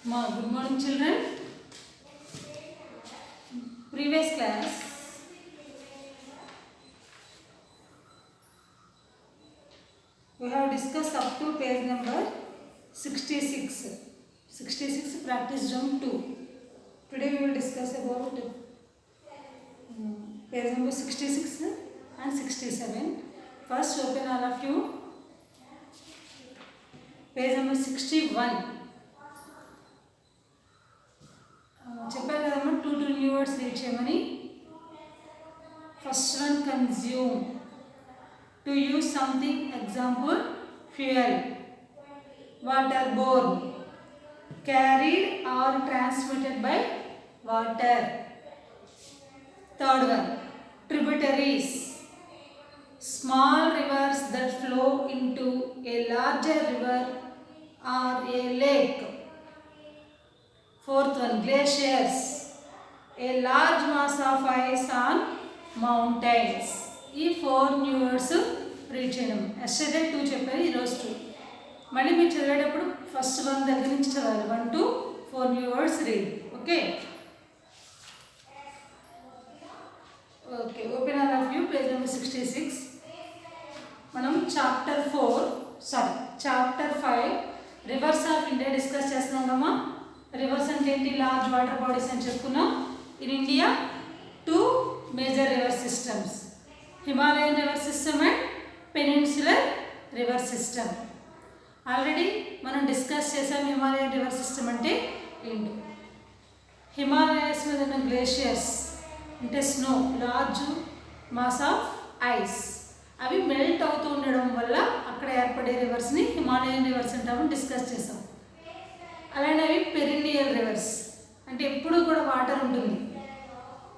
Good morning, children. Previous class we have discussed up to page number 66. 66 practice round 2. Today we will discuss about page number 66 and 67. First open all of you page number 61. చెప్పారు కదమ్మా 2 new words read చేయమని. First one consume, to use something, example fuel. Water borne, carried or transmitted by water. Third one tributaries, small rivers that flow into a larger river or a lake. Fourth one, glaciers, a large mass of ice on mountains. ఈ 4 new words read చేయడం. Yesterday 2 చెప్పారు, ఈరోజు 2. మళ్ళీ మీరు చదివేటప్పుడు first 1 దగ్గర నుంచి చదవాలి. 1 to 4 new words read. Okay okay open all of you page number 66. మనం chapter 5 reverse of India discuss చేస్తున్నాం కమ్మా. రివర్స్ అంటే ఏంటి? లార్జ్ వాటర్ బాడీస్ అని చెప్పుకున్నాం. In India 2 major river systems, Himalayan river system and peninsular river system. Already మనం discuss చేసాం Himalayan river system అంటే ఏంటి. హిమాలయస్ మీద ఉన్న గ్లేషియర్స్ అంటే snow, large mass of ice, అవి మెల్ట్ అవుతూ ఉండడం వల్ల అక్కడ ఏర్పడే రివర్స్ని హిమాలయన్ రివర్స్ అంటామని డిస్కస్ చేసాం. అలానే అవి పెరినియల్ రివర్స్ అంటే ఎప్పుడూ కూడా వాటర్ ఉంటుంది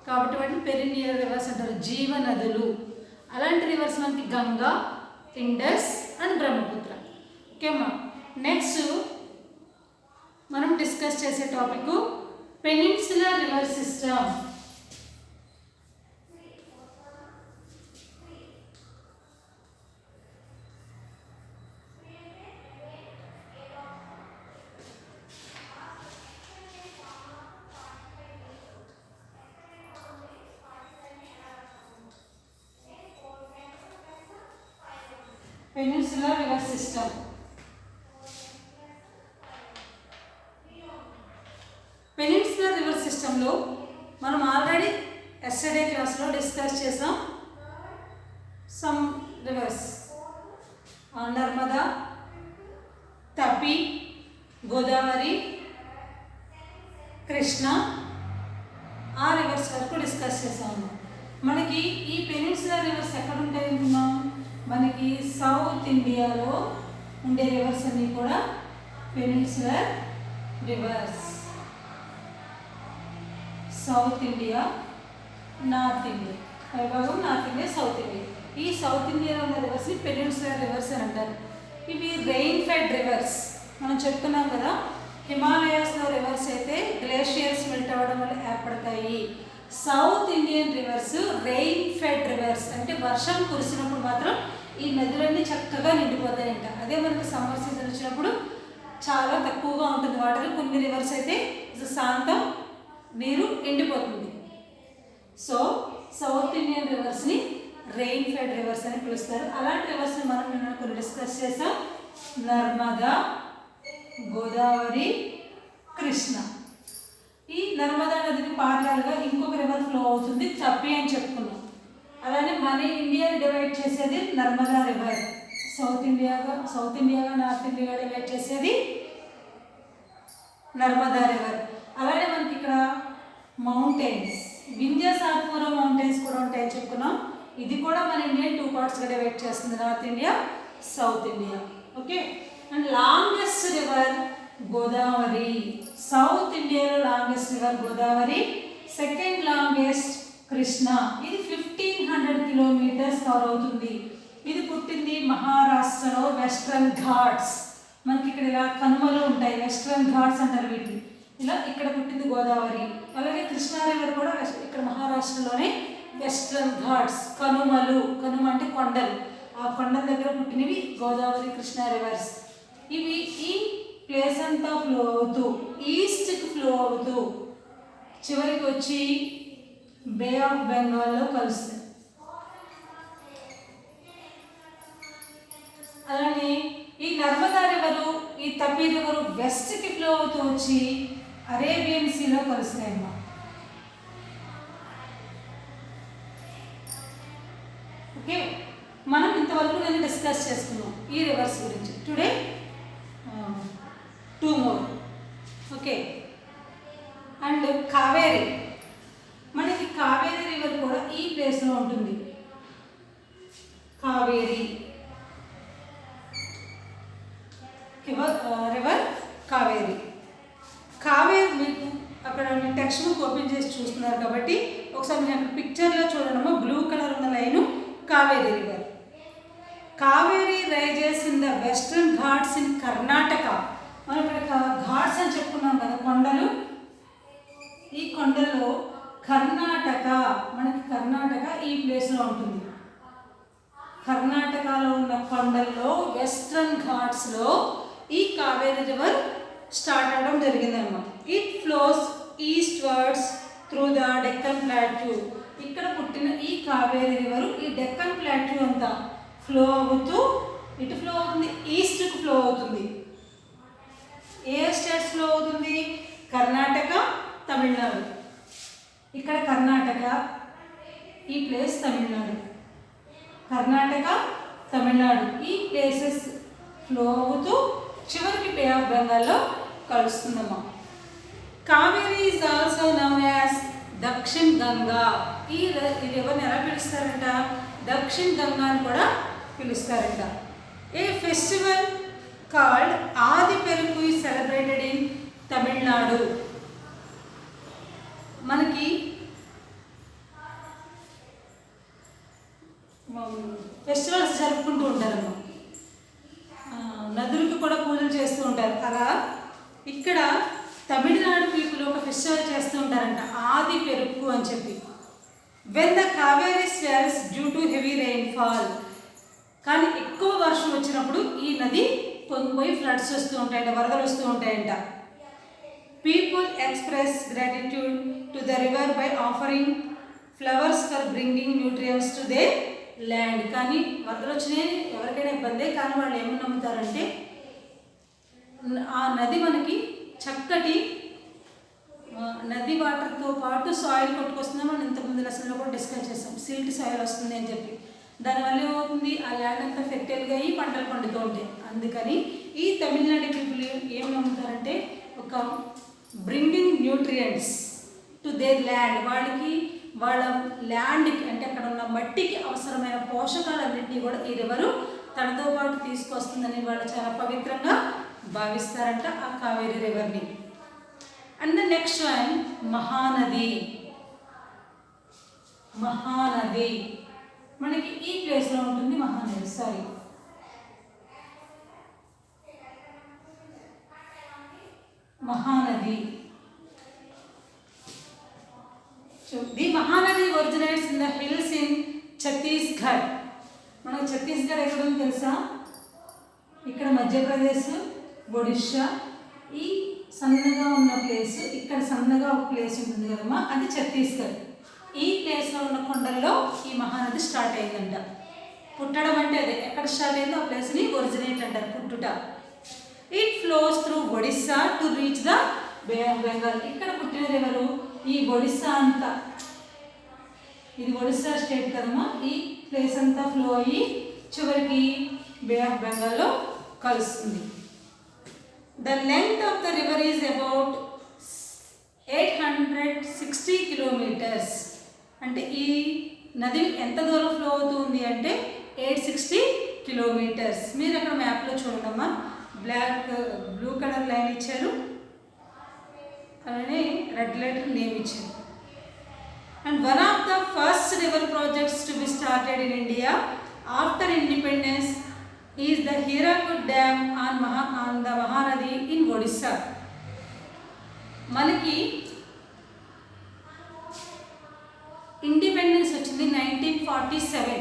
కాబట్టి వాటిని పెరినియల్ రివర్స్ అంటారు, జీవ నదులు. అలాంటి రివర్స్ మనకి గంగా, ఇండస్ అండ్ బ్రహ్మపుత్ర. ఓకేమ్మా. నెక్స్ట్ మనం డిస్కస్ చేసే topic peninsular river system. Peninsular river system. Peninsular river సిస్టంలో మనం ఆల్రెడీ ఎస్టర్డే క్లాస్లో డిస్కస్ చేసాం. సమ్ రివర్స్ నర్మదా, తపి, గోదావరి, కృష్ణ, ఆ రివర్స్ వరకు డిస్కస్ చేసాము. మనకి ఈ పెనిన్సులర్ రివర్స్ ఎక్కడ ఉంటాయి అనుకున్నాం? మనకి సౌత్ ఇండియాలో ఉండే రివర్స్ అన్నీ కూడా peninsular reverse. South India, north India, విభాగం నార్త్ ఇండియా, సౌత్ ఇండియా. ఈ సౌత్ ఇండియాలో ఉన్న రివర్స్ని పెనిన్సులర్ రివర్స్ అని అంటారు. ఇవి రెయిన్ ఫెడ్ రివర్స్. మనం చెప్తున్నాం కదా, హిమాలయాస్లో రివర్స్ అయితే గ్లేషియర్స్ మెల్ట్ అవ్వడం వల్ల ఏర్పడతాయి. South Indian reverse rain fed reverse అంటే వర్షం కురిసినప్పుడు మాత్రం ఈ నదులన్నీ చక్కగా నిండిపోతాయంట. అదే మనకి సమ్మర్ సీజన్ వచ్చినప్పుడు చాలా తక్కువగా ఉంటుంది వాటర్. కొన్ని రివర్స్ అయితే శాంతం నీరు ఎండిపోతుంది. సో సౌత్ ఇండియన్ రివర్స్ని రెయిన్ ఫెడ్ రివర్స్ అని పిలుస్తారు. అలాంటి రివర్స్ని మనం నిన్న కొన్ని డిస్కస్ చేసాం. నర్మదా, గోదావరి, కృష్ణ. ఈ నర్మదా నదికి పార్లర్గా ఇంకొక రివర్ ఫ్లో అవుతుంది, తపి అని చెప్పుకున్నాం. అలానే మన ఇండియాని డివైడ్ చేసేది నర్మదా రివర్. సౌత్ ఇండియాగా నార్త్ ఇండియాగా డివైడ్ చేసేది నర్మదా రివర్. అలానే మనకి ఇక్కడ మౌంటైన్స్, వింధ్య సాత్పురా మౌంటైన్స్ కూడా ఉంటాయని చెప్పుకున్నాం. ఇది కూడా మన ఇండియన్ 2 పార్ట్స్గా డివైడ్ చేస్తుంది, north India, south India. Okay. And longest river Godavari. South ఇండియాలో longest river Godavari, second longest Krishna. ఇది 1500 కిలోమీటర్స్ కవర్ అవుతుంది. ఇది పుట్టింది మహారాష్ట్రలో వెస్ట్రన్ ఘాట్స్. మనకి ఇక్కడ ఇలా కనుమలు ఉంటాయి, వెస్ట్రన్ ఘాట్స్ అంటారు వీటిని. ఇలా ఇక్కడ పుట్టింది గోదావరి. అలాగే కృష్ణా రివర్ కూడా ఇక్కడ మహారాష్ట్రలోనే వెస్ట్రన్ ఘాట్స్, కనుమలు. కనుమ అంటే కొండలు. ఆ కొండల దగ్గర పుట్టినవి గోదావరి, కృష్ణా రివర్స్. ఇవి ఈ ప్లేస్ అంతా ఫ్లో అవుతూ ఈస్ట్కి ఫ్లో అవుతూ చివరికి వచ్చి బే ఆఫ్ బెంగాల్లో కలుస్తాయి. అలానే ఈ నర్మదా రివరు, ఈ తపి రివరు వెస్ట్కి ఫ్లో అవుతూ వచ్చి అరేబియన్ సీలో కలుస్తాయమ్మా. ఓకే, మనం ఇంతవరకు నేను డిస్కస్ చేసుకున్నాం ఈ రివర్స్ గురించి. Today 2 more. Okay, and Kaveri, మనకి కావేరి రివర్ కూడా ఈ ప్లేస్లో ఉంటుంది. కావేరి రివర్ కావేరి. కావేరి మీకు అక్కడ టెక్స్ట్ బుక్ ఓపెన్ చేసి చూస్తున్నారు కాబట్టి ఒకసారి నేను అక్కడ పిక్చర్లో చూడడము బ్లూ కలర్ ఉన్న line Kaveri river. Kaveri rises in the western Ghats in Karnataka. మనం ఇక్కడ ఘాట్స్ అని చెప్పుకున్నాం కదా, కొండలు. ఈ కొండల్లో కర్ణాటక, మనకి కర్ణాటక ఈ ప్లేస్లో ఉంటుంది. కర్ణాటకలో ఉన్న కొండల్లో వెస్ట్రన్ ఘాట్స్లో ఈ కావేరి రివర్ స్టార్ట్ అవడం జరిగిందన్నమాట. It flows east words through the Deccan plateau. ఇక్కడ పుట్టిన ఈ కావేరి రివర్ ఈ డెక్కన్ ప్లాట్యూ అంతా ఫ్లో అవుతూ ఇటు ఫ్లో అవుతుంది, ఈస్ట్కి ఫ్లో అవుతుంది. ఏ స్టేట్స్ ఫ్లో అవుతుంది? కర్ణాటక, తమిళనాడు. ఇక్కడ కర్ణాటక, ఈ ప్లేస్ తమిళనాడు. కర్ణాటక, తమిళనాడు ఈ ప్లేసెస్ ఫ్లో అవుతూ చివరికి బే ఆఫ్ బెంగాల్లో కలుస్తుందమ్మా. Kaveri is also known as Dakshin Ganga. ఈ రివర్ని ఎలా పిలుస్తారంట? దక్షిణ్ గంగా అని కూడా పిలుస్తారంట. ఏ ఫెస్టివల్ కాల్డ్ ఆది పెరుగు ఈజ్ సెలబ్రేటెడ్ ఇన్ తమిళనాడు. మనకి ఫెస్టివల్స్ జరుపుకుంటూ ఉంటారమ్మా, నదులకు కూడా పూజలు చేస్తూ ఉంటారు. అలా ఇక్కడ తమిళనాడు పీపుల్ ఒక ఫెస్టివల్ చేస్తూ ఉంటారంట, ఆది పెరుగు అని చెప్పి. When the Kaveri swells due to heavy rainfall. కానీ ఎక్కువ వర్షం వచ్చినప్పుడు ఈ నది పొంగిపోయి ఫ్లడ్స్ వస్తూ ఉంటాయంట, వరదలు వస్తూ ఉంటాయంట. People express gratitude to the river by offering flowers for bringing nutrients to they land. కానీ వరదలు వచ్చినాయి ఎవరికైనా ఇబ్బందే, కానీ వాళ్ళు ఏమని నమ్ముతారంటే ఆ నది మనకి చక్కటి నది వాటర్తో పాటు సాయిల్ కొట్టుకొస్తుందని మనం ఇంతకుముందు లెసన్లో కూడా డిస్కస్ చేస్తాం. సిల్ట్ సాయిల్ వస్తుంది అని చెప్పి దానివల్ల ఏమవుతుంది, ఆ ల్యాండ్ అంతా ఫెర్టైల్గా అయ్యి పంటలు పండుతూ ఉంటాయి. అందుకని ఈ తమిళనాడు పీపుల్ ఏం నమ్ముతారంటే ఒక bringing nutrients to their land, వాళ్ళకి వాళ్ళ ల్యాండ్కి అంటే అక్కడ ఉన్న మట్టికి అవసరమైన పోషకాలన్నింటినీ కూడా ఈ రివరు తనతో పాటు తీసుకొస్తుందని వాళ్ళు చాలా పవిత్రంగా భావిస్తారంట ఆ కావేరి రివర్ని. And the next one Mahanadi. Mahanadi మనకి ఈ ప్లేస్లో ఉంటుంది Mahanadi. Sorry, Mahanadi. So the Mahanadi originates in the hills in Chhattisgarh. మనకు ఛత్తీస్గఢ్ ఎక్కడ ఉంది తెలుసా? ఇక్కడ మధ్యప్రదేశ్, ఒడిషా, ఈ సన్నగా ఉన్న ప్లేస్, ఇక్కడ సన్నగా ఒక ప్లేస్ ఉంటుంది కదమ్మా, అది ఛత్తీస్గఢ్. ఈ ప్లేస్లో ఉన్న కొండల్లో ఈ మహానది స్టార్ట్ అయిందంట. పుట్టడం అంటే అదే, ఎక్కడ స్టార్ట్ అయిందో ఆ ప్లేస్ని ఒరిజినేట్ అంటారు, పుట్టుట. It flows through Odisha to reach the bay of Bengal. ఇక్కడ పుట్టినది ఎవరు? ఈ ఒడిస్సా అంతా, ఇది ఒడిస్సా స్టేట్ కదమ్మా, ఈ ప్లేస్ అంతా ఫ్లో అయ్యి చివరికి బే ఆఫ్ బెంగాల్లో కలుస్తుంది. The length of the river is about 860 kilometres. అంటే ఈ నది ఎంత దూరం ఫ్లో అవుతుంది అంటే 860 కిలోమీటర్స్. మీరు అక్కడ మ్యాప్లో చూడమ్మా, బ్లూ కలర్ లైన్ ఇచ్చారు, అలానే రెడ్ లెటర్ నేమ్ ఇచ్చారు. And one of the first river projects to be started in India after independence is the Hirakud dam on the Mahanadi in Odisha. మనకి ఇండిపెండెన్స్ వచ్చింది 1947.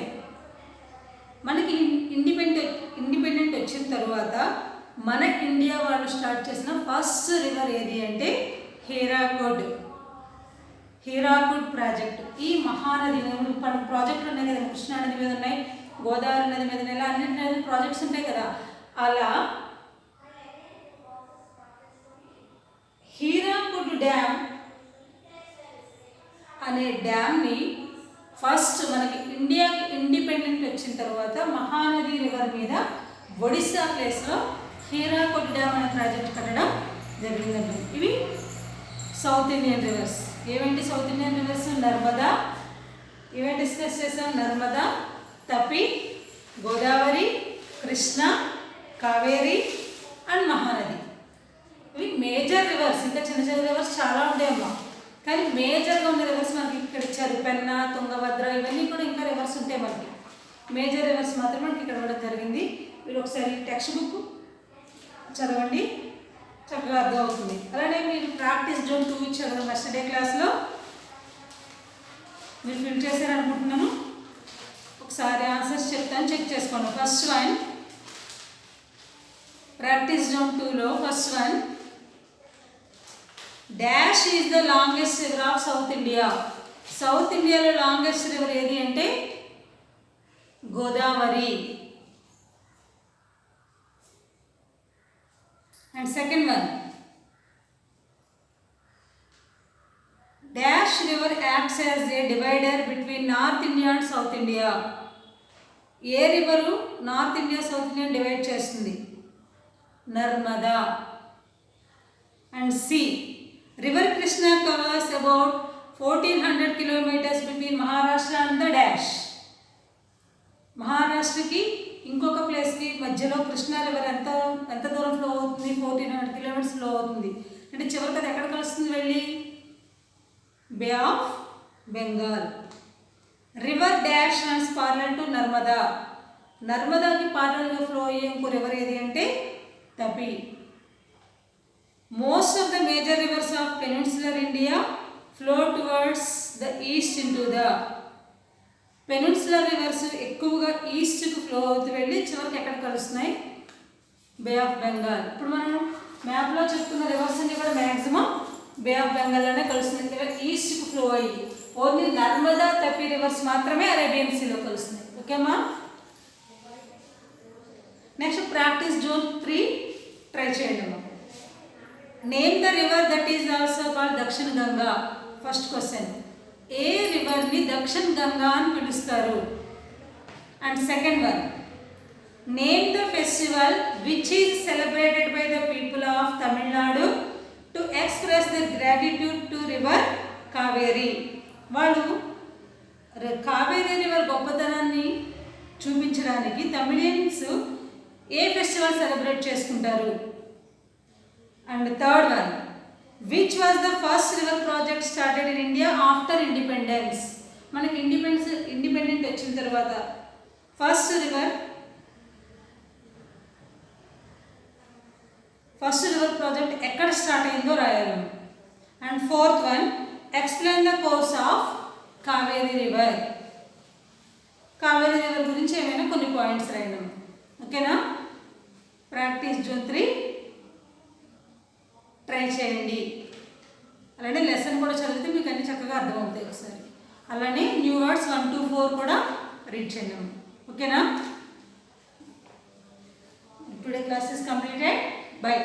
మనకి ఇండిపెండెంట్ వచ్చిన తర్వాత మన ఇండియా వాళ్ళు స్టార్ట్ చేసిన ఫస్ట్ రివర్ ఏది అంటే హీరాకుడ్ ప్రాజెక్ట్. ఈ మహానది ప్రాజెక్టులు ఉన్నాయి కదా, కృష్ణా నది మీద ఉన్నాయి, గోదావరి నది మీద ఉన్నాయి, ఇలా అన్ని ప్రాజెక్ట్స్ ఉంటాయి కదా. అలా హీరాకుడ్ డ్యామ్ అనే డ్యామ్ని ఫస్ట్ మనకి ఇండియాకి ఇండిపెండెంట్ వచ్చిన తర్వాత మహానది రివర్ మీద ఒడిస్సా ప్లేస్లో హీరాకుడ్ డ్యామ్ అనే ప్రాజెక్ట్ కట్టడం జరిగిందండి. ఇవి సౌత్ ఇండియన్ రివర్స్. ఏవేంటి సౌత్ ఇండియన్ రివర్స్? నర్మదా, ఇవే డిస్కస్ చేసాం. నర్మదా, తపి, గోదావరి, కృష్ణ, కావేరి అండ్ మహానది. ఇవి మేజర్ రివర్స్. ఇంకా చిన్న చిన్న రివర్స్ చాలా ఉంటాయమ్మా, కానీ మేజర్గా ఉన్న రివర్స్ మనకి ఇక్కడ ఇచ్చారు. పెన్నా, తుంగభద్ర, ఇవన్నీ కూడా ఇంకా రివర్స్ ఉంటాయి మనకి. మేజర్ రివర్స్ మాత్రం మనకి ఇక్కడ ఇవ్వడం జరిగింది. మీరు ఒకసారి టెక్స్ట్ బుక్ చదవండి, చక్కగా అర్థం అవుతుంది. అలానే మీరు ప్రాక్టీస్ జోన్ 2 ఇచ్చారు కదా ఫస్ట్ డే క్లాస్లో, మీరు ఫిల్ చేశారనుకుంటున్నాను. ఒకసారి ఆన్సర్స్ చెప్తాను, చెక్ చేసుకోండి. ఫస్ట్ వన్, ప్రాక్టీస్ జోన్ 2లో first one, dash is the longest river of south India. South ఇండియాలో లాంగెస్ట్ రివర్ ఏది అంటే Godavari. And second one, dash river acts as a divider between north India and south India. ఏ river north India south India divide చేస్తుంది? Narmada. And C, river Krishna covers about 1400 kilometers between Maharashtra and the dash. మహారాష్ట్రకి ఇంకొక ప్లేస్కి మధ్యలో Krishna river ఎంత దూరం flow అవుతుంది? 1400 kilometers flow అవుతుంది. అంటే చివరికి అది ఎక్కడ కలుస్తుంది వెళ్ళి? Bay of Bengal. River dash runs parallel to Narmada. నర్మదాకి పార్లల్గా ఫ్లో అయ్యే ఇంకో రివర్ ఏది అంటే Tapi. Most of the major rivers of peninsular India flow towards the east into the. Peninsular rivers ఎక్కువగా ఈస్ట్కి ఫ్లో అవుతూ వెళ్ళి చివరికి ఎక్కడ కలుస్తున్నాయి? బే ఆఫ్ బెంగాల్. ఇప్పుడు మనం మ్యాప్లో చెప్తున్న రివర్స్ అన్ని కూడా మ్యాక్సిమం బే ఆఫ్ బెంగాల్లోనే కలుస్తున్నాయి. ఈస్ట్కి ఫ్లో అయ్యి ఓన్లీ నర్మదా, తపి రివర్స్ మాత్రమే అరేబియన్ సీలో కలుస్తున్నాయి. ఓకేమా? నెక్స్ట్ ప్రాక్టీస్ జోన్ 3 ట్రై చేయండి అమ్మా. Name the river that is also called Dakshina Ganga. First question, ఏ రివర్ని దక్షిణ గంగా అని పిలుస్తారు? And second one, name the festival which is celebrated by the people of Tamil Nadu to express the gratitude to river Kaveri. వాళ్ళు Kaveri river గొప్పతనాన్ని చూపించడానికి Tamilians ఏ festival celebrate చేసుకుంటారు? And third one, which was the first river project started in India after independence. మనకి independent వచ్చిన తర్వాత first river project ఎక్కడ start అయిందో రాయాలి. And fourth one, explain the course of Kaveri river. Kaveri river గురించి ఏమైనా కొన్ని పాయింట్స్ రాయడం. ఓకేనా? ప్రాక్టీస్ జోన్ 3 ట్రై చేయండి. అలానే లెసన్ కూడా చదివితే మీకు అన్ని చక్కగా అర్థమవుతాయి ఒకసారి. అలానే న్యూ వర్డ్స్ 1 to 4 కూడా రీడ్ చేయండి. ఓకేనా? Today class is completed. By.